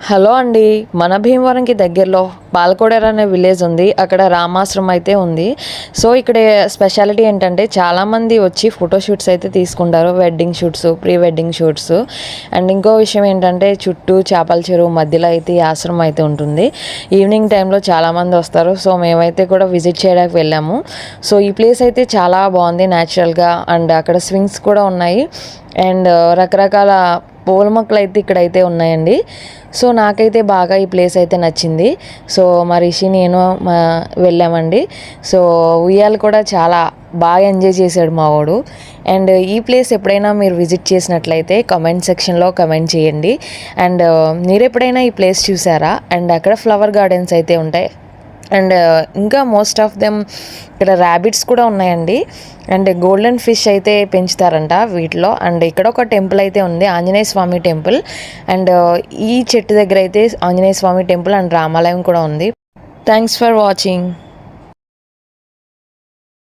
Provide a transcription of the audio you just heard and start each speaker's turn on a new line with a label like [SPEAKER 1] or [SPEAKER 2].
[SPEAKER 1] Hello అండి, మన భీమవరంకి దగ్గరలో పాలకోడేరు అనే విలేజ్ ఉంది. అక్కడ రామాశ్రమం అయితే ఉంది. సో ఇక్కడ స్పెషాలిటీ ఏంటంటే చాలామంది వచ్చి ఫోటోషూట్స్ అయితే తీసుకుంటారు. Wedding shoots, pre wedding shoots. And ఇంకో విషయం ఏంటంటే చుట్టూ చేపల చెరువు మధ్యలో అయితే ఈ ఆశ్రమం అయితే ఉంటుంది. ఈవినింగ్ టైంలో చాలామంది వస్తారు. సో మేమైతే కూడా విజిట్ చేయడానికి వెళ్ళాము. సో ఈ ప్లేస్ అయితే చాలా బాగుంది న్యాచురల్గా. అండ్ అక్కడ స్వింగ్స్ కూడా ఉన్నాయి. అండ్ రకరకాల పూల మొక్కలు అయితే ఇక్కడైతే ఉన్నాయండి. సో నాకైతే బాగా ఈ ప్లేస్ అయితే నచ్చింది. సో మా రిషి నేను వెళ్ళామండి. సో ఉయ్యాలు కూడా చాలా బాగా ఎంజాయ్ చేశాడు మా వాడు. అండ్ ఈ ప్లేస్ ఎప్పుడైనా మీరు విజిట్ చేసినట్లయితే కమెంట్ సెక్షన్లో కమెంట్ చేయండి. అండ్ మీరు ఎప్పుడైనా ఈ ప్లేస్ చూసారా? అండ్ అక్కడ ఫ్లవర్ గార్డెన్స్ అయితే ఉంటాయి. అండ్ ఇంకా మోస్ట్ ఆఫ్ దెమ్ ఇక్కడ ర్యాబిట్స్ కూడా ఉన్నాయండి. అండ్ గోల్డెన్ ఫిష్ అయితే పెంచుతారంట వీటిలో. అండ్ ఇక్కడ ఒక టెంపుల్ అయితే ఉంది, ఆంజనేయ స్వామి టెంపుల్. అండ్ ఈ చెట్టు దగ్గర అయితే ఆంజనేయ స్వామి టెంపుల్ అండ్ రామాలయం కూడా ఉంది. Thanks for watching.